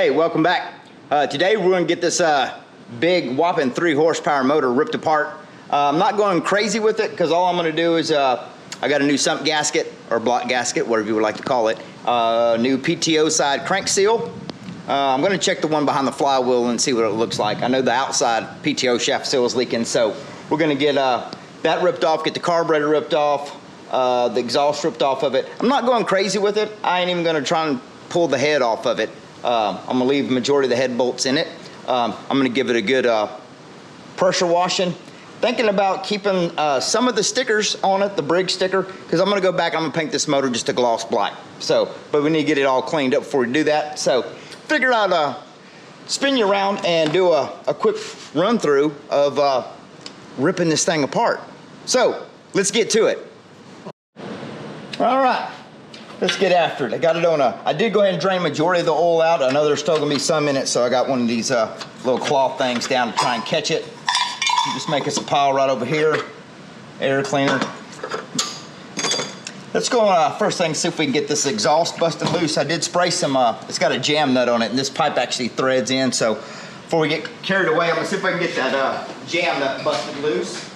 Hey, welcome back. Today we're going to get this big whopping 3 horsepower motor ripped apart. I'm not going crazy with it because all I'm going to do is I got a new sump gasket or block gasket, whatever you would like to call it. New PTO side crank seal. I'm going to check the one behind the flywheel and see what it looks like. I know the outside PTO shaft seal is leaking, so we're going to get that ripped off, get the carburetor ripped off, the exhaust ripped off of it. I'm not going crazy with it. I ain't even going to try and pull the head off of it. I'm going to leave the majority of the head bolts in it. I'm going to give it a good pressure washing. Thinking about keeping some of the stickers on it, the Briggs sticker, because I'm going to go back and I'm going to paint this motor just a gloss black. So, but we need to get it all cleaned up before we do that. So, figured I'd spin you around and do a quick run through of ripping this thing apart. So, let's get to it. All right. Let's get after it. I got it on I did go ahead and drain majority of the oil out. I know there's still gonna be some in it, so I got one of these little cloth things down to try and catch it. Just make us a pile right over here. Air cleaner. Let's go first thing, see if we can get this exhaust busted loose. I did spray some, it's got a jam nut on it, and this pipe actually threads in, so before we get carried away, I'm gonna see if I can get that jam nut busted loose.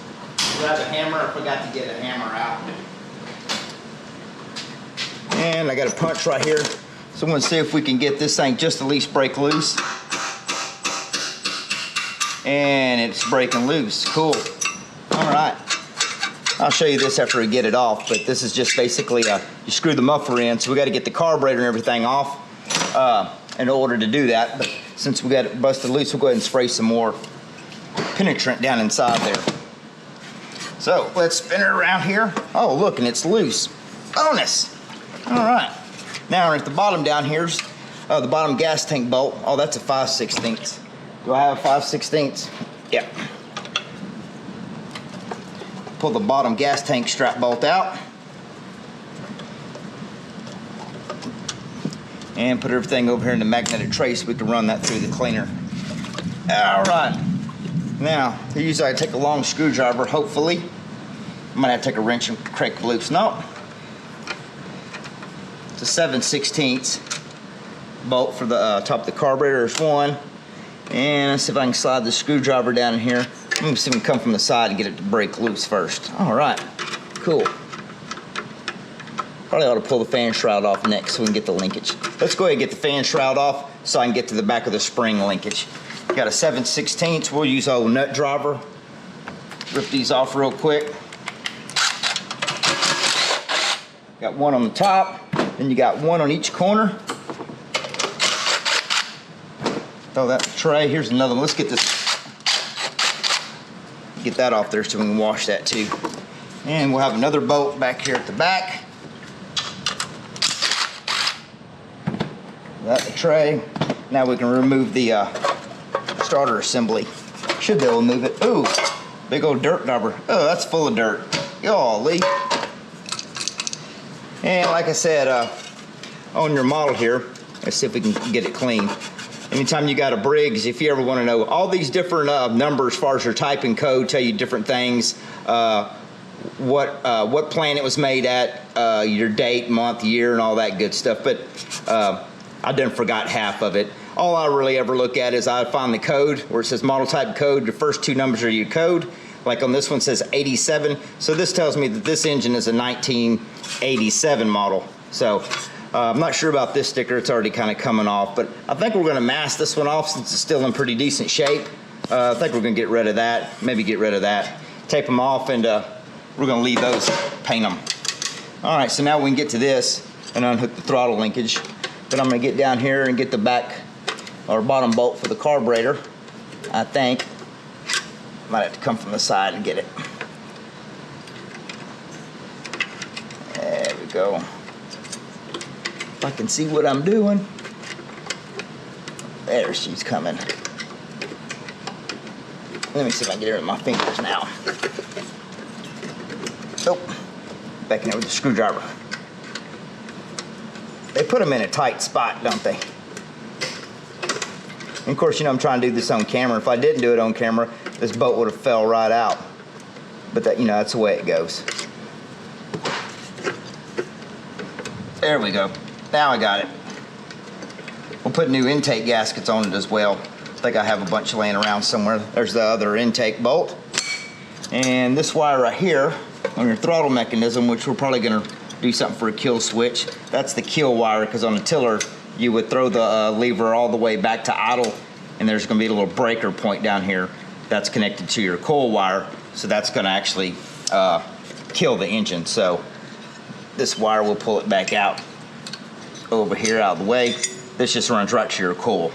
Grab a hammer. I forgot to get a hammer out. And I got a punch right here. So I'm gonna see if we can get this thing just at least break loose. And it's breaking loose, cool. All right, I'll show you this after we get it off, but this is just basically, you screw the muffler in, so we gotta get the carburetor and everything off in order to do that. But since we got it busted loose, we'll go ahead and spray some more penetrant down inside there. So let's spin it around here. Oh, look, and it's loose. Bonus. All right, now at the bottom down here's the bottom gas tank bolt. Oh, that's a 5/16. Do I have a 5/16? Yeah. Pull the bottom gas tank strap bolt out. And put everything over here in the magnetic tray so we can run that through the cleaner. All right. Now, usually I take a long screwdriver, hopefully. I might have to take a wrench and crank loose. Nope. It's a 7/16 bolt for the top of the carburetor. There's one. And let's see if I can slide the screwdriver down in here. Let me see if we can come from the side and get it to break loose first. All right, cool. Probably ought to pull the fan shroud off next so we can get the linkage. Let's go ahead and get the fan shroud off so I can get to the back of the spring linkage. Got a 7/16. We'll use our nut driver. Rip these off real quick. Got one on the top. Then you got one on each corner. Throw that in the tray. Here's another one. Let's get that off there so we can wash that too. And we'll have another bolt back here at the back. That's the tray. Now we can remove the starter assembly. Should be able to move it. Ooh, big old dirt dauber. Oh, that's full of dirt. Golly. And like I said, on your model here, let's see if we can get it clean. Anytime you got a Briggs, if you ever want to know all these different numbers as far as your typing code, tell you different things, what plant it was made at, your date, month, year, and all that good stuff. But I done forgot half of it. All I really ever look at is I find the code where it says model type code. The first 2 numbers are your code. Like on this one says 87. So this tells me that this engine is a 1987 model. So I'm not sure about this sticker. It's already kind of coming off, but I think we're going to mask this one off since it's still in pretty decent shape. I think we're going to get rid of that, maybe get rid of that, tape them off, and we're going to leave those, paint them. All right, so now we can get to this and unhook the throttle linkage. But I'm going to get down here and get the back or bottom bolt for the carburetor, I think. Might have to come from the side and get it. There we go. If I can see what I'm doing. There she's coming. Let me see if I can get her in my fingers now. Oh, back in there with the screwdriver. They put them in a tight spot, don't they? And of course, you know, I'm trying to do this on camera. If I didn't do it on camera, this bolt would have fell right out. But that, you know, that's the way it goes. There we go. Now I got it. We'll put new intake gaskets on it as well. I think I have a bunch laying around somewhere. There's the other intake bolt. And this wire right here on your throttle mechanism, which we're probably gonna do something for a kill switch. That's the kill wire, because on a tiller, you would throw the lever all the way back to idle, and there's gonna be a little breaker point down here that's connected to your coil wire. So that's gonna actually kill the engine. So this wire will pull it back out over here out of the way. This just runs right to your coil.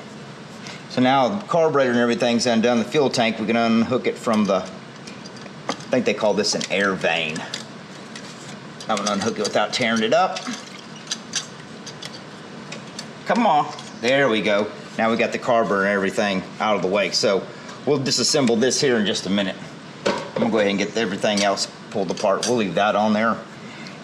So now the carburetor and everything's undone. The fuel tank, we can unhook it from the, I think they call this an air vane. I'm gonna unhook it without tearing it up. Come on, there we go. Now we got the carburetor and everything out of the way. So we'll disassemble this here in just a minute. I'm gonna go ahead and get everything else pulled apart. We'll leave that on there.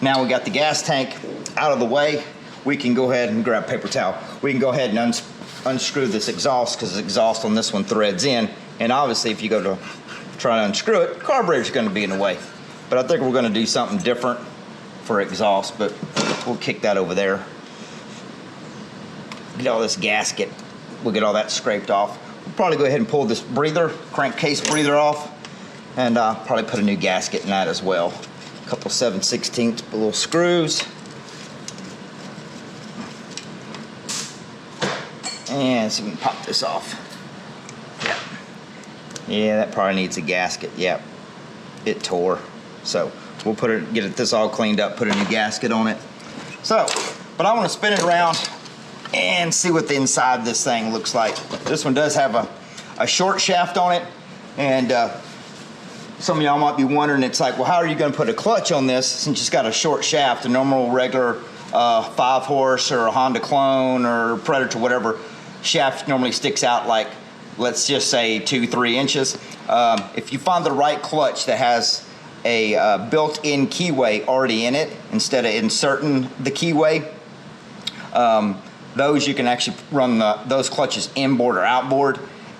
Now we got the gas tank out of the way. We can go ahead and grab a paper towel. We can go ahead and unscrew this exhaust, because the exhaust on this one threads in. And obviously if you go to try to unscrew it, the carburetor's gonna be in the way. But I think we're gonna do something different for exhaust, but we'll kick that over there. Get all this gasket, we'll get all that scraped off. We'll probably go ahead and pull this breather, crankcase breather off, and probably put a new gasket in that as well. A couple 7/16 little screws. And so we can pop this off. Yep. Yeah, that probably needs a gasket. Yep, it tore. So we'll get this all cleaned up, put a new gasket on it. So, but I want to spin it around and see what the inside of this thing looks like. This one does have a short shaft on it, and some of y'all might be wondering, it's like, well, how are you going to put a clutch on this since it's got a short shaft? A normal regular 5 horse or a Honda Clone or Predator, whatever, shaft normally sticks out like, let's just say 2-3 inches. If you find the right clutch that has a built-in keyway already in it, instead of inserting the keyway, those you can actually run those clutches inboard or outboard,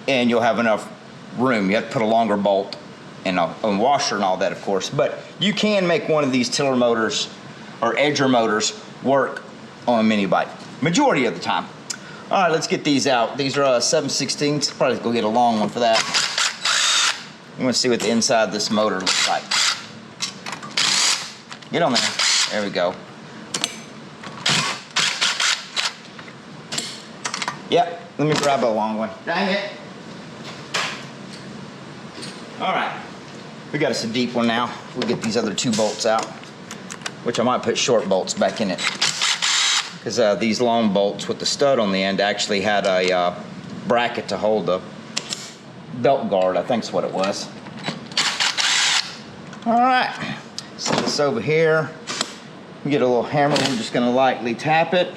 and you'll have enough room. You have to put a longer bolt and a washer and all that, of course, but you can make one of these tiller motors or edger motors work on a mini bike majority of the time. All right, let's get these out. These are 7/16. Probably go get a long one for that. I'm gonna see what the inside of this motor looks like. Get on there. There we go. Yep, let me grab a long one. Dang it. All right, we got us a deep one now. We'll get these other 2 bolts out, which I might put short bolts back in it, because these long bolts with the stud on the end actually had a bracket to hold the belt guard, I think is what it was. All right, set this over here. We get a little hammer, we're just gonna lightly tap it.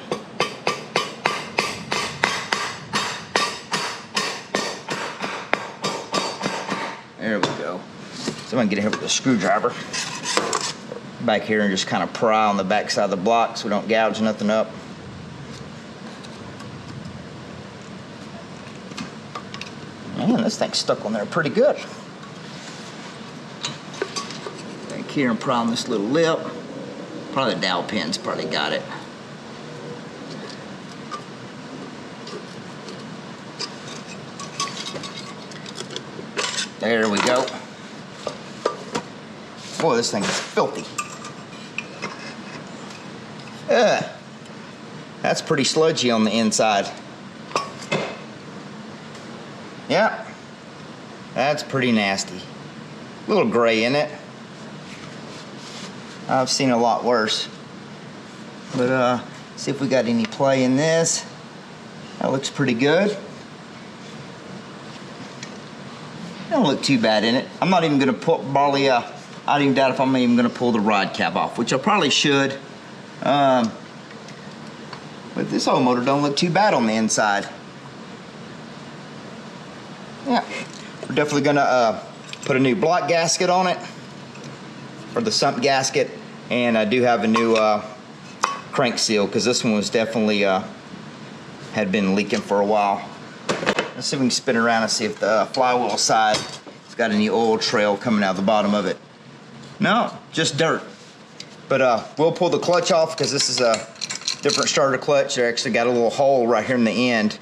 There we go. So I'm gonna get here with a screwdriver back here and just kind of pry on the back side of the block so we don't gouge nothing up. Man, this thing's stuck on there pretty good. Back here and pry on this little lip. Probably the dowel pin's probably got it. There we go. Boy, this thing is filthy. That's pretty sludgy on the inside. Yeah, that's pretty nasty. A little gray in it. I've seen a lot worse. But see if we got any play in this. That looks pretty good. Don't look too bad in it. I'm not even gonna put I don't even doubt if I'm even gonna pull the rod cap off, which I probably should. But this old motor don't look too bad on the inside. Yeah, we're definitely gonna put a new block gasket on it, or the sump gasket, and I do have a new crank seal, because this one was definitely had been leaking for a while. Let's see if we can spin around and see if the flywheel side has got any oil trail coming out the bottom of it. No, just dirt. But we'll pull the clutch off, because this is different starter clutch. They actually got a little hole right here in the end.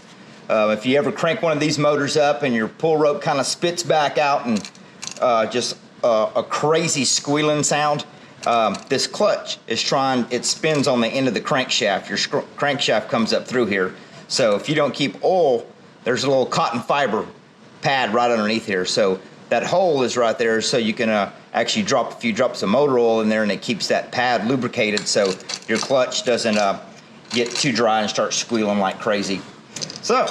If you ever crank one of these motors up and your pull rope kind of spits back out and just a crazy squealing sound, this clutch is it spins on the end of the crankshaft. Your crankshaft comes up through here. So if you don't keep oil, there's a little cotton fiber pad right underneath here. So that hole is right there, so you can actually drop a few drops of motor oil in there, and it keeps that pad lubricated so your clutch doesn't get too dry and start squealing like crazy. So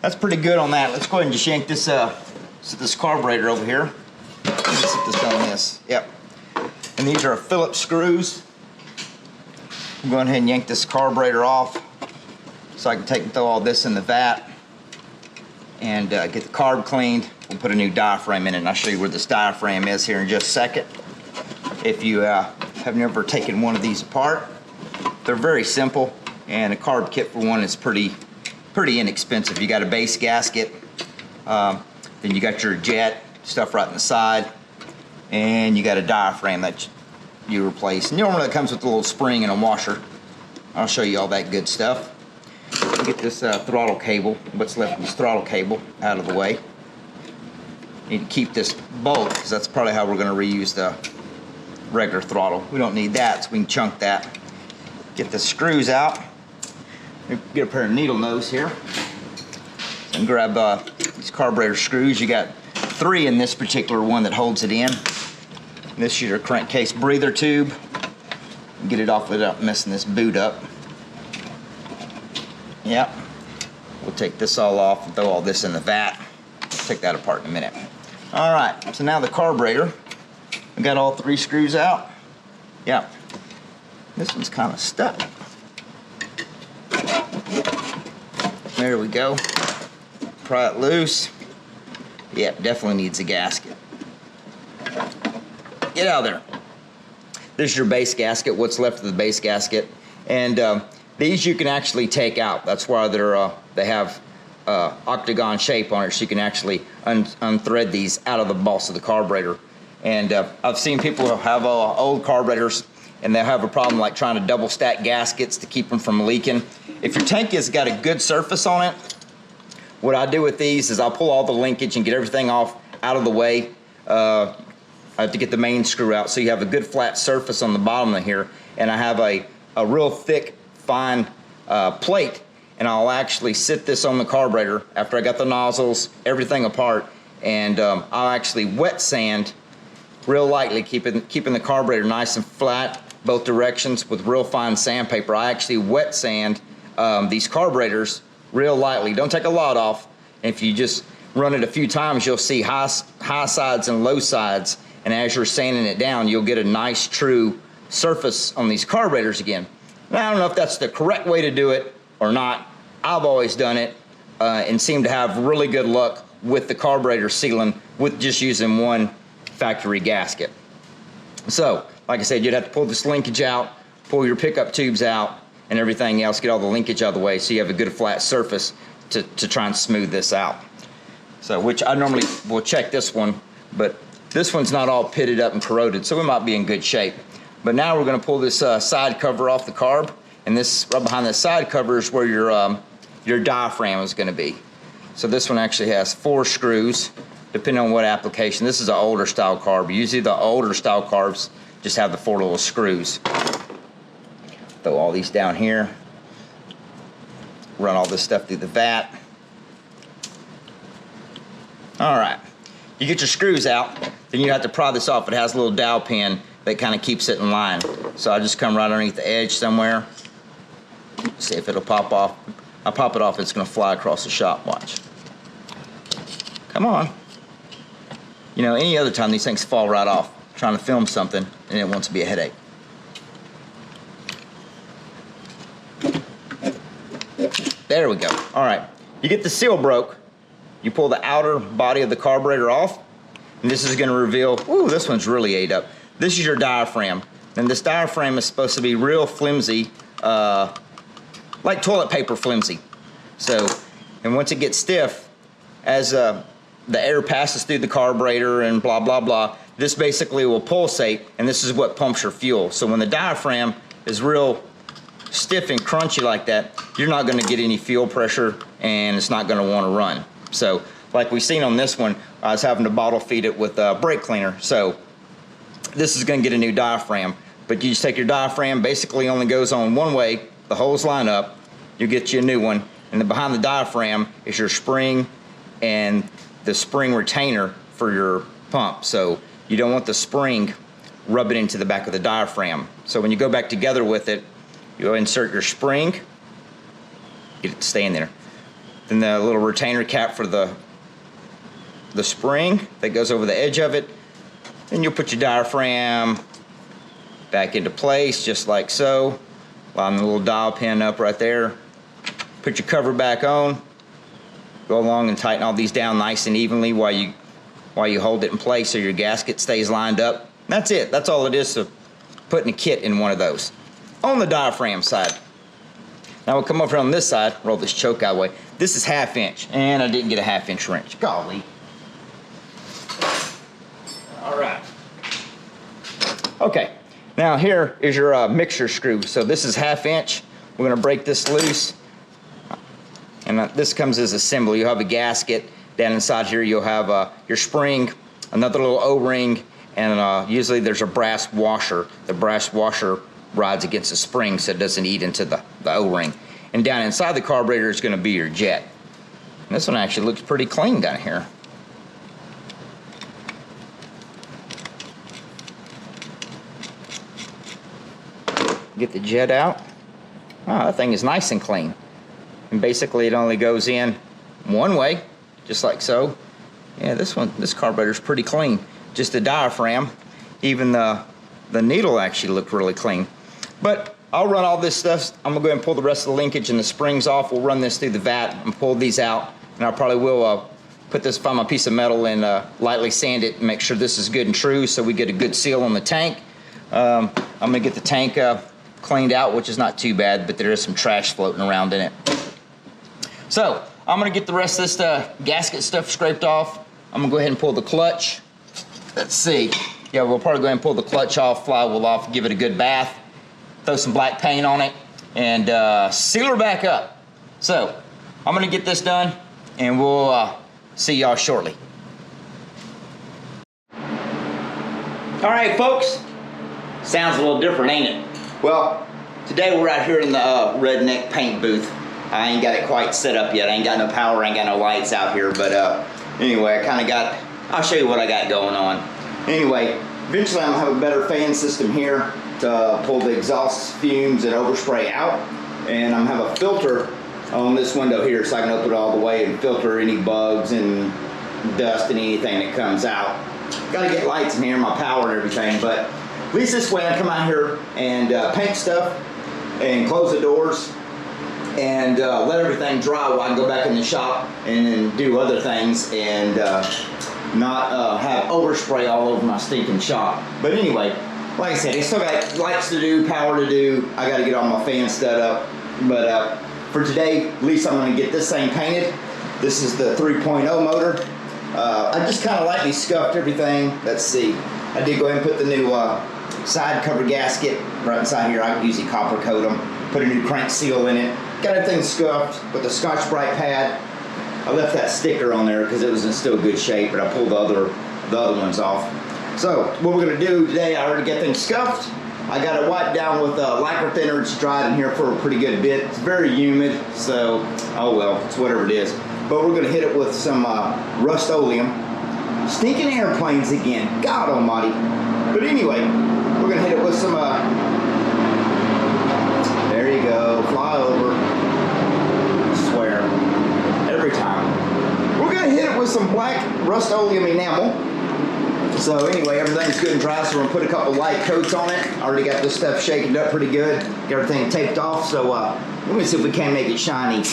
that's pretty good on that. Let's go ahead and just yank this set this carburetor over here. Let's set this on this. Yep. And these are Phillips screws. I'm going ahead and yank this carburetor off so I can throw all this in the vat and get the carb cleaned. We'll put a new diaphragm in it, and I'll show you where this diaphragm is here in just a second. If you have never taken one of these apart, they're very simple, and a carb kit for one is pretty inexpensive. You got a base gasket, then you got your jet stuff right in the side, and you got a diaphragm that you replace. And normally it comes with a little spring and a washer. I'll show you all that good stuff. Get this throttle cable, what's left of this throttle cable, out of the way. Need to keep this bolt because that's probably how we're going to reuse the regular throttle. We don't need that, so we can chunk that. Get the screws out. Get a pair of needle nose here and grab these carburetor screws. You got 3 in this particular one that holds it in. This is your crankcase breather tube. Get it off without messing this boot up. Yep. We'll take this all off and throw all this in the vat. Take that apart in a minute. All right, so now the carburetor. We got all 3 screws out. Yeah. This one's kind of stuck. There we go. Pry it loose. Yep, definitely needs a gasket. Get out of there. This is your base gasket, what's left of the base gasket. And these you can actually take out. That's why they have octagon shape on it, so you can actually unthread these out of the boss of the carburetor. And I've seen people who have old carburetors, and they'll have a problem like trying to double stack gaskets to keep them from leaking. If your tank has got a good surface on it, what I do with these is I'll pull all the linkage and get everything off out of the way. I have to get the main screw out so you have a good flat surface on the bottom of here. And I have a real thick, fine plate, and I'll actually sit this on the carburetor after I got the nozzles, everything apart, and I'll actually wet sand real lightly, keeping the carburetor nice and flat both directions with real fine sandpaper. I actually wet sand these carburetors real lightly. Don't take a lot off. And if you just run it a few times, you'll see high sides and low sides, and as you're sanding it down, you'll get a nice true surface on these carburetors again. Now, I don't know if that's the correct way to do it or not. I've always done it and seem to have really good luck with the carburetor sealing with just using one factory gasket. So, like I said, you'd have to pull this linkage out, pull your pickup tubes out, and everything else, get all the linkage out of the way so you have a good flat surface to try and smooth this out. So, which I normally will check this one, but this one's not all pitted up and corroded, so we might be in good shape. But now we're going to pull this side cover off the carb, and this right behind the side cover is where your diaphragm is going to be. So this one actually has 4 screws, depending on what application. This is an older style carb. Usually the older style carbs just have the 4 little screws. Throw all these down here. Run all this stuff through the vat. All right. You get your screws out, then you have to pry this off. It has a little dowel pin that kind of keeps it in line. So I just come right underneath the edge somewhere. See if it'll pop off. I pop it off, it's gonna fly across the shop, watch. Come on. You know, any other time these things fall right off. Trying to film something and it wants to be a headache. There we go. All right, you get the seal broke. You pull the outer body of the carburetor off, and this is gonna reveal, ooh, this one's really ate up. This is your diaphragm, and this diaphragm is supposed to be real flimsy, like toilet paper flimsy. So, and once it gets stiff, as the air passes through the carburetor and blah, blah, blah, this basically will pulsate, and this is what pumps your fuel. So when the diaphragm is real stiff and crunchy like that, you're not gonna get any fuel pressure and it's not gonna wanna run. So, like we've seen on this one, I was having to bottle feed it with brake cleaner. So, this is gonna get a new diaphragm, but you just take your diaphragm, basically only goes on one way, the holes line up, you get you a new one, and then behind the diaphragm is your spring and the spring retainer for your pump. So you don't want the spring rubbing into the back of the diaphragm. So when you go back together with it, you insert your spring, get it to stay in there. Then the little retainer cap for the spring that goes over the edge of it. Then you'll put your diaphragm back into place just like so. Line the little dial pin up right there. Put your cover back on. Go along and tighten all these down nice and evenly while you hold it in place so your gasket stays lined up. That's it. That's all it is to putting a kit in one of those. On the diaphragm side. Now we'll come over on this side, roll this choke out of the way. This is 1/2 inch, and I didn't get a 1/2 inch wrench. Golly. All right. Okay, now here is your mixture screw. So this is 1/2 inch. We're gonna break this loose. And this comes as assembly. You'll have a gasket. Down inside here you'll have your spring, another little O-ring, and usually there's a brass washer. The brass washer rides against the spring so it doesn't eat into the O-ring. And down inside the carburetor is going to be your jet. And this one actually looks pretty clean down here. Get the jet out. Oh, that thing is nice and clean. And basically it only goes in one way, just like so. Yeah, this carburetor is pretty clean. Just the diaphragm, even the needle actually looked really clean. But I'll run all this stuff. I'm gonna go ahead and pull the rest of the linkage and the springs off. We'll run this through the vat and pull these out. And I probably will put this, find my piece of metal and lightly sand it and make sure this is good and true so we get a good seal on the tank. I'm gonna get the tank cleaned out, which is not too bad, but there is some trash floating around in it. So I'm gonna get the rest of this gasket stuff scraped off. I'm gonna go ahead and pull the clutch. Let's see. Yeah, we'll probably go ahead and pull the clutch off, flywheel off, give it a good bath, throw some black paint on it, and seal her back up. So I'm gonna get this done, and we'll see y'all shortly. All right, folks. Sounds a little different, ain't it? Well, today we're out here in the redneck paint booth. I ain't got it quite set up yet. I ain't got no power, I ain't got no lights out here, but anyway, I kind of got, I'll show you what I got going on. Anyway, eventually I'm gonna have a better fan system here to pull the exhaust fumes and overspray out, and I'm gonna have a filter on this window here so I can open it all the way and filter any bugs and dust and anything that comes out. Gotta get lights in here, my power and everything, but at least this way I come out here and paint stuff and close the doors and let everything dry while I can go back in the shop and then do other things and not have overspray all over my stinking shop. But anyway, like I said, I still got lights to do, power to do. I got to get all my fans set up. But for today, at least I'm going to get this thing painted. This is the 3.0 motor. I just kind of lightly scuffed everything. Let's see. I did go ahead and put the new side cover gasket right inside here. I usually copper coat them. Put a new crank seal in it. Got everything scuffed with the Scotch-Brite pad. I left that sticker on there because it was in still good shape, but I pulled the other ones off. So what we're gonna do today, I already got things scuffed. I got it wiped down with lycra thinner. It's dried in here for a pretty good bit. It's very humid, so oh well, it's whatever it is. But we're gonna hit it with some Rust-Oleum. Stinking airplanes again, God almighty. But anyway, we're gonna hit it with some there you go, fly over. I swear, every time. We're gonna hit it with some black Rust-Oleum enamel. So anyway, everything's good and dry, so we're gonna put a couple light coats on it. I already got this stuff shaken up pretty good. Got everything taped off, so let me see if we can make it shiny.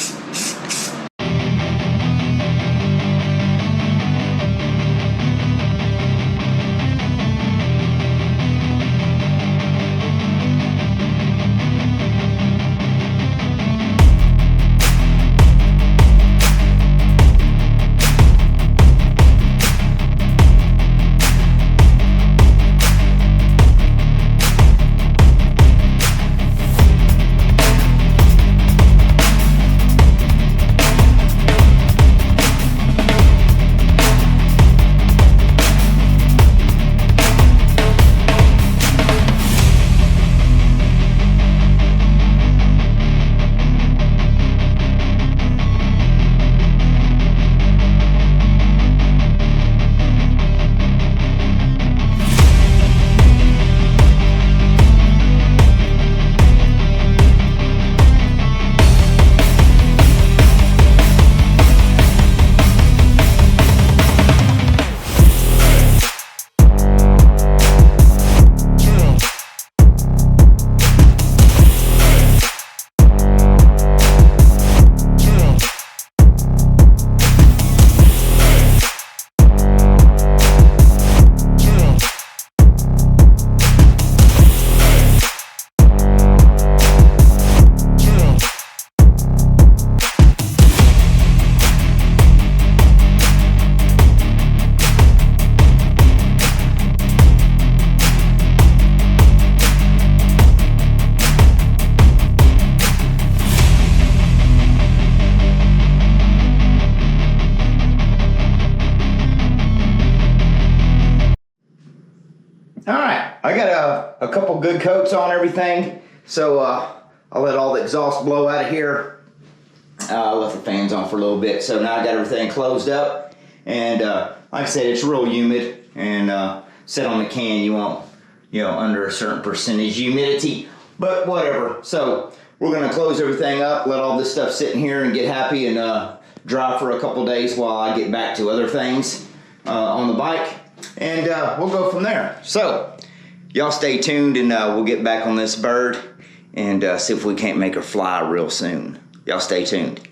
I got a couple good coats on everything, so I'll let all the exhaust blow out of here. I left the fans on for a little bit, so now I got everything closed up. And like I said, it's real humid, and set on the can you want, under a certain percentage humidity, but whatever. So we're gonna close everything up, let all this stuff sit in here and get happy and dry for a couple days while I get back to other things on the bike, and we'll go from there. So y'all stay tuned, and we'll get back on this bird and see if we can't make her fly real soon. Y'all stay tuned.